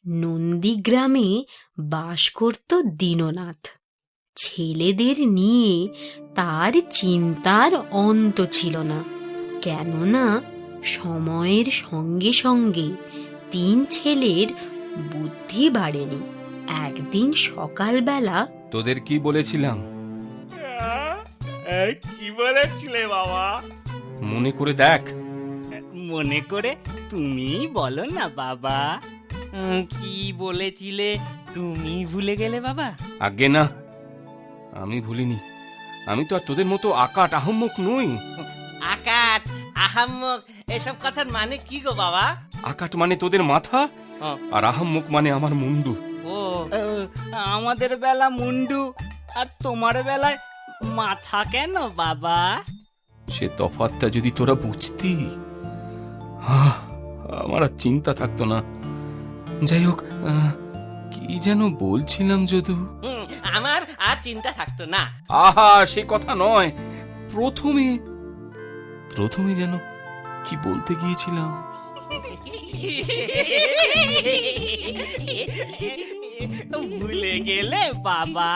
নন্দীগ্রামে বাস করত দীননাথ। ছেলেদের নিয়ে তার চিন্তার অন্ত ছিল না, কেননা সময়ের সঙ্গে সঙ্গে তিন ছেলের বুদ্ধি বাড়েনি। একদিন সকালবেলা তোদের কি বলেছিলাম? কি বলেছিলে বাবা? মনে করে দেখ। মনে করে তুমি বলো না বাবা। কি বলেছিলে তুমি ভুলে গেলে বাবা? আজ্ঞে না, আমি ভুলিনি। আমি তো আর তোদের মতো আকাট আহম্মক নই। আকাট আহাম্মক এসব কথার মানে কি গো বাবা? আকাট মানে তোদের মাথা, আর আহম্মক মানে আমার মুন্ডু। ও আমাদের বেলা মুন্ডু আর তোমার বেলায় মাথা কেন বাবা? সে তফাৎটা যদি তোরা বুঝতি, আমার আর চিন্তা থাকতো না। যাই হোক, কি যেন বলছিলাম যদু? আমার আর চিন্তা থাকতো না। আহা, সে কথা নয়। প্রথমে যেন কি বলতে গিয়েছিলাম। ভুলে গেলে বাবা?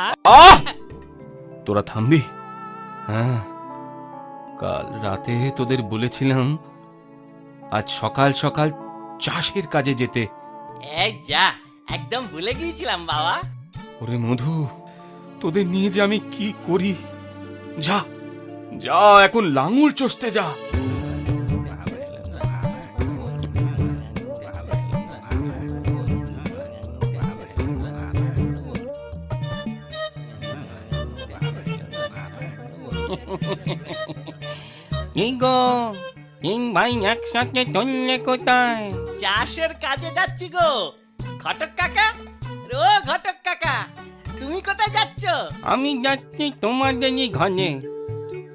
তোরা থামবি? হ্যাঁ, কাল রাতে তোদের বলেছিলাম আজ সকাল সকাল চাষের কাজে যেতে। এই যা, একদম ভুলে গিয়েছিলাম বাবা। ওরে মধু, তোদের নিয়ে যে আমি কি করি। যা যা, এখন লাঙল চষতে যা। কি গো, তিন ভাই একসাথে চললে কোথায়? চাষের কাজে যাচ্ছি গো। ঘটক কাকা, ও ঘটক কাকা, তুমি কোথায় যাচ্ছ? আমি যাচ্ছি তোমাদেরই ঘরে।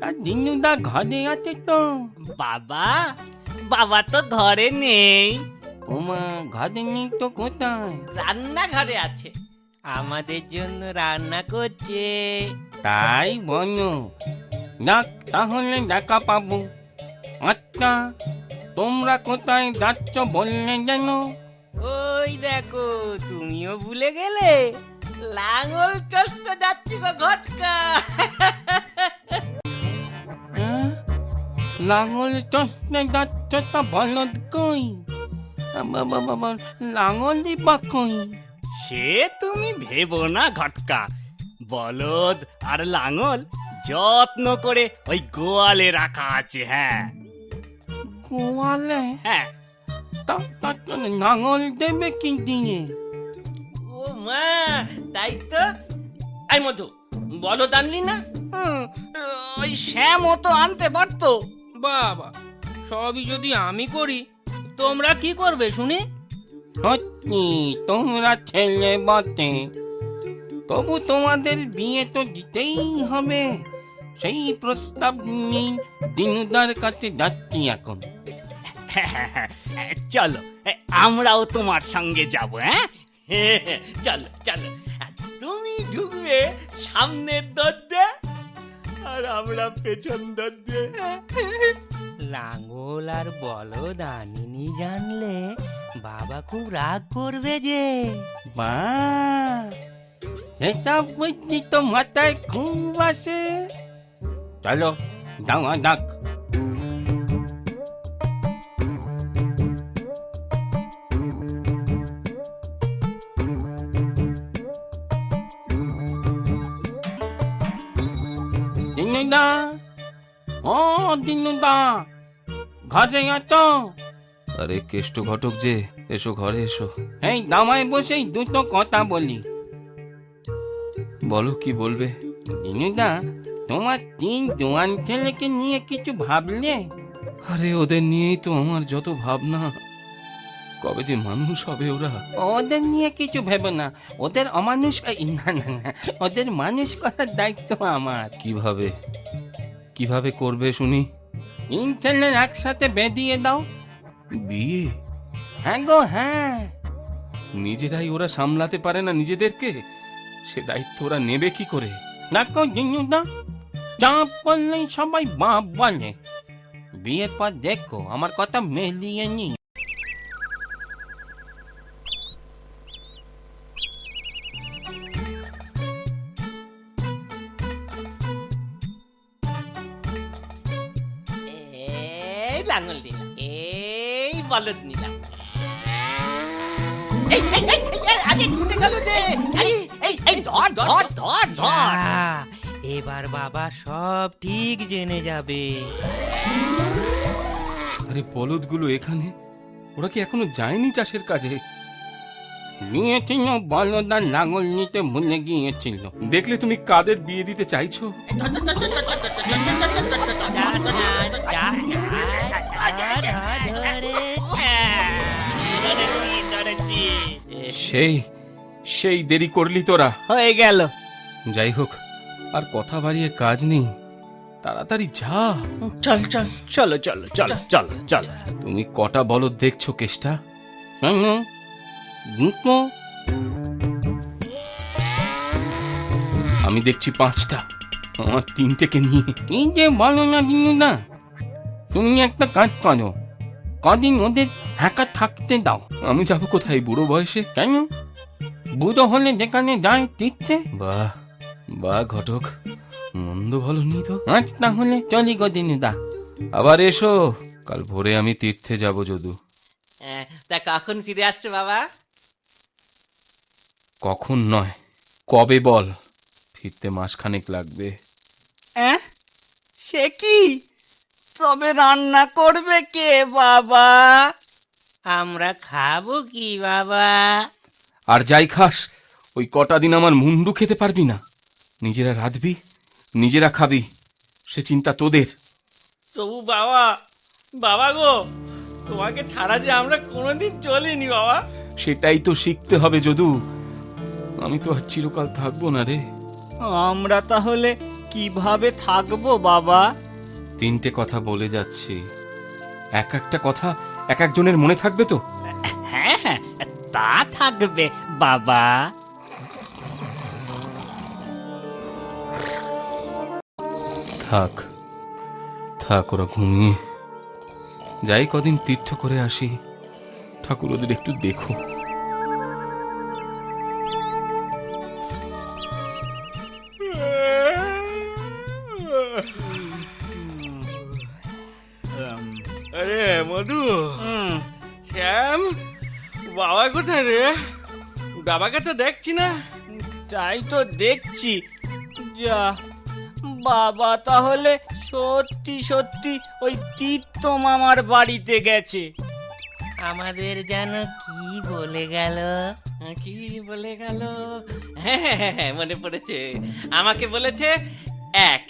তা দিনুদা ঘরে আছে তো? বাবা, বাবা তো ঘরে নেই। ওমা, ঘরে নেই তো কোথায়? রান্নাঘরে আছে। আমাদের জন্য রান্না করছে। তাই বলো? যাক, তাহলে দেখা পাবো। আচ্ছা, তোমরা কোথায় যাচ্ছ বললে যেন? ওই দেখো, তুমিও ভুলে গেলে। লাঙল চষতে যাচ্ছি গো ঘটকা। হ্যাঁ? লাঙল চষতে যাচ্ছ? তা বলদ কই? বাবা, লাঙল দিবা কই? সে তুমি ভেবো না ঘটকা। বলদ আর লাঙল যত্ন করে ওই গোয়ালে রাখা আছে। হ্যাঁ গোয়ালে? হ্যাঁ। তা লাঙল দেবে কি দিয়ে? ও মা, তাই তো। আই মধু, বলদ আনলি না? ওই শ্যামও তো আনতে পারতো। বাবা, সবই যদি আমি করি, তোমরা কি করবে শুনি? সত্যি তোমরা ছেলে বটে, তবু তোমাদের বিয়ে তো দিতেই হবে। সেই প্রস্তাব নিয়ে দিনুদার কাছে যাচ্ছি এখন। চলো, আমরাও তোমার সঙ্গে যাবো। হ্যাঁ, চলো চলো, তুমি ঢুকবে সামনের দরজা আর আমরা পেছন দরজা। লাঙ্গল আর বলদ আনিনি জানলে বাবা খুব রাগ করবে যে। বা, সেটা বুঝলি তো মাথায় খুব আসে। চলো যাওয়া যাক। দিনুদা, ও দিনুদা, ঘরে আছো? আরে কেষ্ট ঘটক যে, এসো ঘরে এসো। এই দামায় বসেই দুটো কথা বলি। বলো, কি বলবে? দিনুদা, তোমার তিন জোয়ান ছেলেকে নিয়ে কিছু ভাবলে? আরে ওদের নিয়েই তো আমার যত ভাবনা। কবে যে মানুষ হবে ওরা। ওদের নিয়ে কিছু ভেবো না, ওদের অমানুষ না, ওদের মানুষ করার দায়িত্ব আমার। কিভাবে করবে শুনি? তিন ছেলের একসাথে বেঁধিয়ে দাও। বিয়ে? হ্যাঁ গো, হ্যাঁ। নিজেরাই ওরা সামলাতে পারে না নিজেদেরকে, সে দায়িত্ব ওরা নেবে কি করে? দেখো দিনুদা, চাপ পড়লেই সবাই বাপ বলে। বিয়ের পর দেখো আমার কথা মেলিয়ে নি। এই লাঙল নিলাম, এই বলদ নিলাম। আগে ঢুকে গেল যে, এই ধর ধর ধর ধর। এবার বাবা সব ঠিক জেনে যাবে। আরে বলদগুলো এখানে, ওরা কি এখনো যায়নি চাষের কাজে? নিয়েছিল বলদ আর লাঙল নিতে ভুলে গিয়েছিল। দেখলে তুমি কাদের বিয়ে দিতে চাইছো? সেই সেই দেরি করলি তোরা। হয়ে গেল। যাই হোক, আর কথা বাড়িয়ে কাজ নেই, তাড়াতাড়ি যা। চল চল, চলো চলো চলো চলো চলো। তুমি কটা বলদ দেখছো কেষ্টা? কেন? দুটো। আমি দেখছি 5টা, আমার 3টেকে নিয়ে। কি যে বলো না দিনুদা, তুমি একটা কাজ করো, কদিন ওদের একা থাকতে দাও। আমি যাবো কোথায় বুড়ো বয়সে? কেন? বুড়ো হলে যেখানে যায় তীর্থে। বাহ বাহ ঘটক, মন্দ বলনি তো। আজ তাহলে চলি গো দিনুদা। আবার এসো, কাল ভোরে আমি তীর্থে যাব যদু। তা কখন ফিরে আসছো বাবা? কখন নয়, কবে বল। ফিরতে মাসখানেক লাগবে। সে কি? তবে রান্না করবে কে বাবা? আমরা খাবো কি বাবা? আর যাই খাস, ওই কটা দিন আমার মুন্ডু খেতে পারবি না। নিজেরা রাঁধবি, নিজেরা খাবি, সে চিন্তা তোদের। তবু বাবা, বাবা গো, তোমাকে ছাড়া যে আমরা কোনোদিন চলিনি বাবা। সেটাই তো শিখতে হবে যদু। আমি তো আর চিরকাল থাকবো না রে। আমরা তাহলে কিভাবে থাকবো বাবা? 3টে কথা বলে যাচ্ছি, এক একটা কথা এক একজনের মনে থাকবে তো? হ্যাঁ হ্যাঁ, তা থাকবে বাবা। থাক থাক, ওরা ঘুমিয়ে যাই, কদিন তীর্থ করে আসি। ঠাকুর ওদের একটু দেখো। আরে মধু, শ্যাম, বাবা কোথায় রে? বাবাকে তো দেখছি না। তাই তো দেখছি। যা, বাবা তাহলে সত্যি সত্যি ওই তীর্থ মামার বাড়িতে গেছে। আমাদের যেন কি বলে গেল। কি বলে গেল? হ্যাঁ হ্যাঁ হ্যাঁ, মনে পড়েছে। আমাকে বলেছে 1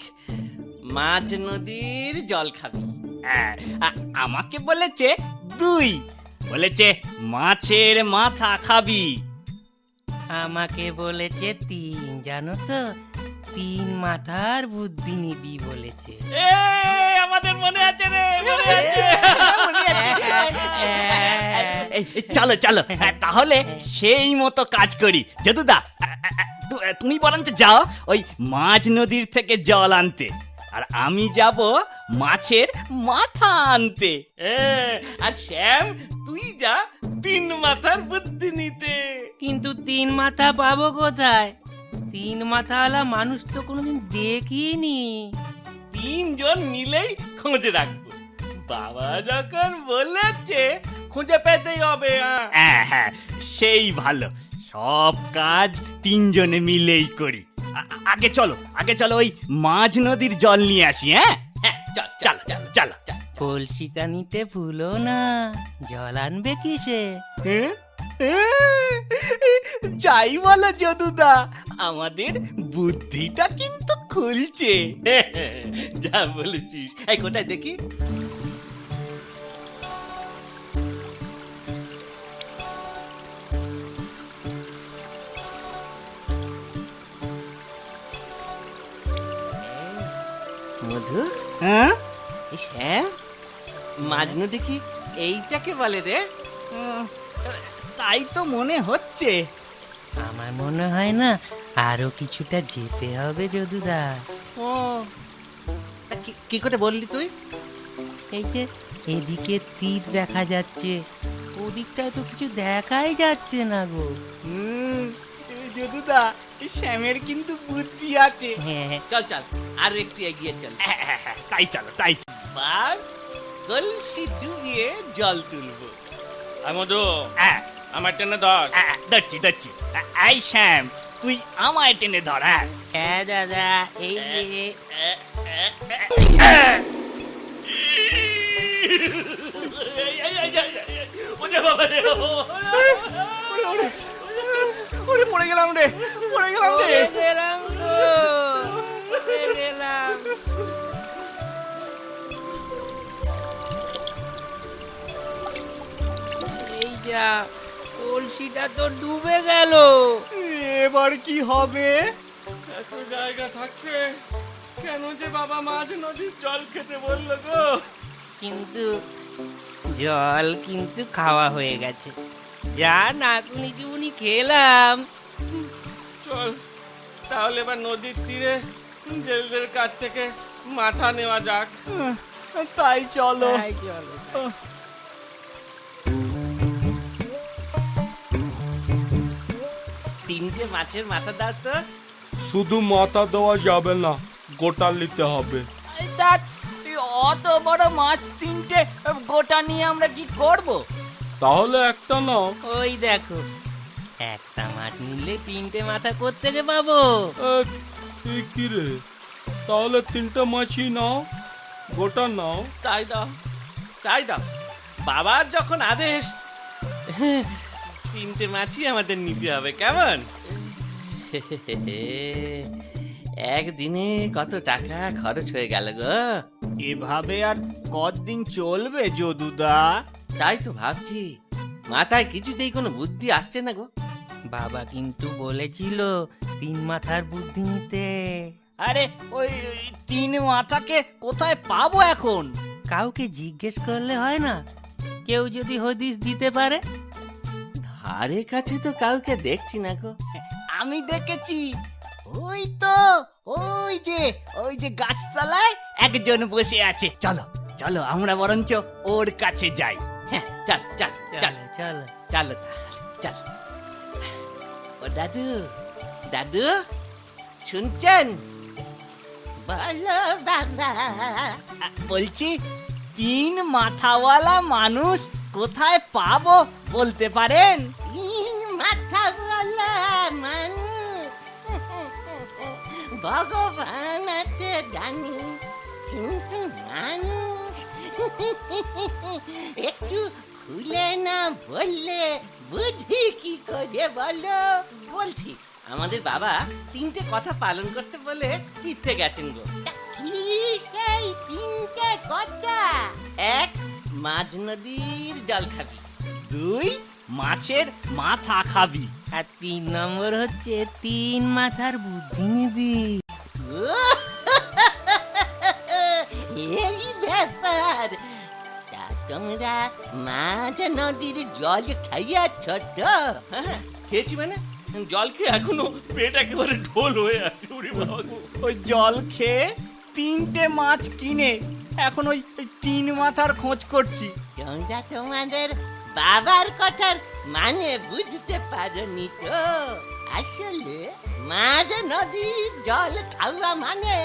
মাঝ নদীর জল খাবি। আমাকে বলেছে 2, বলেছে মাছের মাথা খাবি। আমাকে বলেছে 3, জানো তো, 3 মাথার বুদ্ধি নিবি বলেছে। আমাদের মনে আছে রে, মনে আছে। চলো চলো, তাহলে সেই মতো কাজ করি। যদুদা, তুমি বরঞ্চ যাও ওই মাঝ নদীর থেকে জল আনতে, আর আমি যাব মাছের মাথা আনতে। আর শ্যাম, তুই যা 3 মাথার বুদ্ধি নিতে। কিন্তু 3 মাথা পাবো কোথায়? 3 মাথাওয়ালা মানুষ তো কোনোদিন দেখিনি। 3 জন মিলেই খোঁজ রাখবো। বাবা যখন বলেছে, খুঁজে পেতেই হবে। হ্যাঁ হ্যাঁ, সেই ভালো। সব কাজ 3 জনে মিলেই করি। আগে চলো ওই মাঝ নদীর জল নিয়ে আসি। হ্যাঁ হ্যাঁ, চল চলো চল চলো চল। কলসিটা নিতে ভুলো না। জল আনবে কিসে? যাই বলো যদুদা, আমাদের বুদ্ধিটা কিন্তু খুলছে। যা বলেছিস। এই কোথায় দেখি? মধু, হ্যাঁ, শ্যাম, মাঝ নদী কি এইটাকে বলে রে? তাই তো মনে হচ্ছে। আমার মনে হয় না আরো কিছুটা যেতে হবে যদুদা। ও, তা কি করে বললি তুই? এই যে এদিকে তীর দেখা যাচ্ছে, ওদিকটায় তো কিছু দেখাই যাচ্ছে না গো। যদুদা, শ্যামের কিন্তু বুদ্ধি আছে। হ্যাঁ, চল চল, আর একটু এগিয়ে চল। তাই চলো। বার কলসি ডুবিয়ে জল তুলবো। আর মধু হ্যাঁ, আমার টেনে ধর। ধরছি ধরছি। এই শ্যাম, তুই আমায় টেনে ধর। হ্যাঁ, হ্যাঁ দাদা, এই যে ওরে বাবা রে, ওরে পড়ে গেলাম রে, পড়ে গেলাম রে। গেলাম তো, গেলাম। এই যা, কলসিটা তো ডুবে গেল। এবার কি হবে? এত জায়গা থাকতে কেন যে বাবা মাঝ নদীর জল খেতে বললো গো? কিন্তু জল কিন্তু খাওয়া হয়ে গেছে। যা নাকুনি চুনি খেলাম। চল তাহলে এবার নদীর তীরে জেলদের কাছ থেকে মাথা নেওয়া যাক। তাই চলো। তাই চলো। তিনটে মাছের মাথা দাও তো। শুধু মাথা দেওয়া যাবে না, গোটা নিতে হবে। অত বড় মাছ তিনটে গোটা নিয়ে আমরা কি করব? তাহলে একটা নাও। ওই দেখো, একটা মাছ নিলে তিনটে মাথা কোত্থেকে পাবো? কি রে, তাহলে তিনটা মাছই নাও, গোটা নাও। তাই দাও, তাই দাও। বাবার যখন আদেশ, তিনটে মাছই আমাদের নিতে হবে, কেমন? একদিনে কত টাকা খরচ হয়ে গেল গো। এভাবে আর কতদিন চলবে যদুদা? তাই তো ভাবছি, মাথায় কিছুতেই কোনো বুদ্ধি আসছে না গো। বাবা কিন্তু বলেছিল তিন মাথার বুদ্ধি নিতে। আরে ওই তিন মাথাকে কোথায় পাবো এখন? কাউকে জিজ্ঞেস করলে হয় না? কেউ যদি হদিস দিতে পারে। ধারে কাছে তো কাউকে দেখছি না গো। আমি দেখেছি, ওই তো ওই যে গাছতলায় একজন বসে আছে। চলো চলো, আমরা বরঞ্চ ওর কাছে যাই। হ্যাঁ, চল চল চল চলো। চলো চল। ও দাদু, দাদু শুনছেন? বলো বাবা। বলছি, তিন মাথাওয়ালা মানুষ কোথায় পাবো বলতে পারেন? তিন মাথা বলা মানুষ ভগবান আছে জানি, কিন্তু মানুষ একটু খুলে না বললে বুঝি কি করে বলো? বলছি, আমাদের বাবা তিনটে কথা পালন করতে বলে তীর্থে গেছেন গো। কি সেই তিনটে কথা? এক, মাঝ নদীর জল খাবি। দুই, মাছের মাথা খাবি। আর 3 নম্বর হচ্ছে তিন মাথার বুদ্ধি নিবি। এই ব্যাপার। তা তোমরা মাঝ নদীর জল খাইয়াছ তো? হ্যাঁ, খেয়েছি মানে জল খেয়ে এখনো পেট একেবারে ঢোল হয়ে আছে। ওই জল খেয়ে তিনটে মাছ কিনে এখন ওই তিন মাথার খোঁজ করছি। তোমরা তোমাদের বাবার কথার মানে বুঝতে পারোনি তো। আসলে মাঝ নদীর জল খাওয়া মানে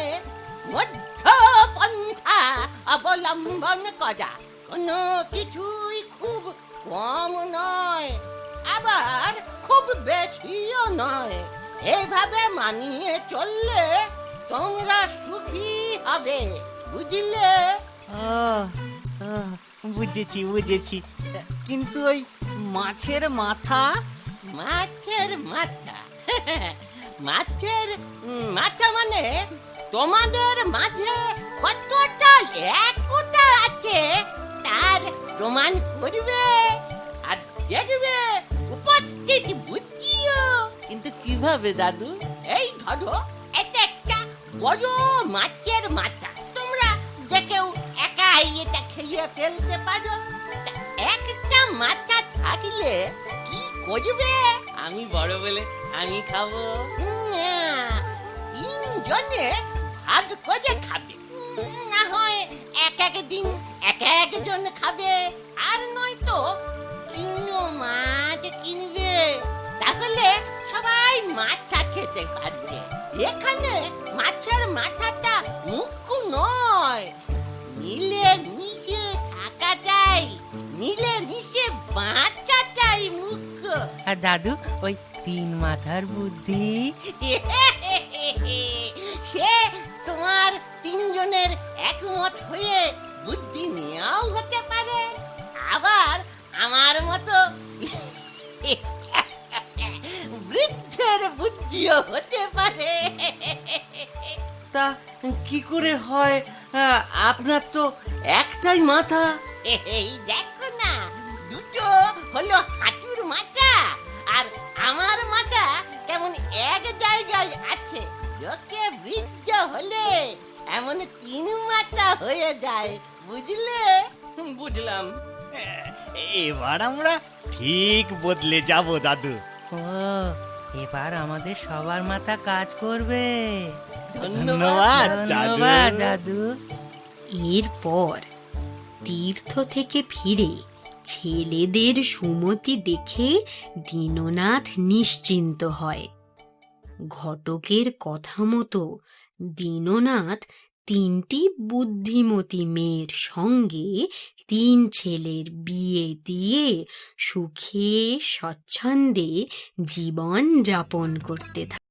মধ্য পন্থা অবলম্বন করা। কোনো কিছুই খুব কম নয়, আবার খুব বেশিও নয়। এইভাবে মানিয়ে চললে তোমরা সুখী হবে, বুঝলে? বুঝেছি বুঝেছি, কিন্তু ওই মাছের মাথা? মাছের মাথা? মাছের মাথা মানে তোমাদের মাঝে কতটা একতা আছে তার প্রমাণ করবে, আর দেখবে উপস্থিত বুদ্ধিও। কিন্তু কিভাবে দাদু? এই ধরো, এটা একটা বড় মাছের মাথা। তোমরা যে কেউ একাই এটা খেয়ে ফেলতে পারো। তা একটা মাথা থাকলে কি করবে? আমি বড় বলে আমি খাবো। তিনজনে ভাগ করে খাবে, না হয় এক এক দিন এক একজন খাবে, আর নয়তো কিলো মাছ কিনবে। তাহলে সবাই মাথা খেতে পারবে। এখানে মাছের মাথাটা মুখ্য নয়, মিলে মিশে আর দাদু ওই তিন মাথার বুদ্ধি। সে তোমার তিনজনের একমত হয়ে বুদ্ধি নেওয়াও হতে পারে, আবার আমার মতো বৃদ্ধের বুদ্ধিও হতে পারে। তা কি করে হয়? আপনার তো একটাই মাথা। এই দেখো না, দুটো হলো হাঁটুর মাথা, আর আমার মাথা তেমন এক জায়গায় আছে। লোকে বৃদ্ধ হলে এমন তিন মাথা হয়ে যায়, বুঝলে? বুঝলাম। এবার আমরা ঠিক বদলে যাব দাদু। ও, এবার আমাদের সবার মাথা কাজ করবে। ধন্যবাদ ধন্যবাদ দাদু। দাদু। এরপর তীর্থ থেকে ফিরে ছেলেদের সুমতি দেখে দীননাথ নিশ্চিন্ত হয়। ঘটকের কথা মতো দীননাথ তিনটি বুদ্ধিমতী মেয়ের সঙ্গে তিন ছেলের বিয়ে দিয়ে সুখে স্বচ্ছন্দে জীবন যাপন করতে থাকে।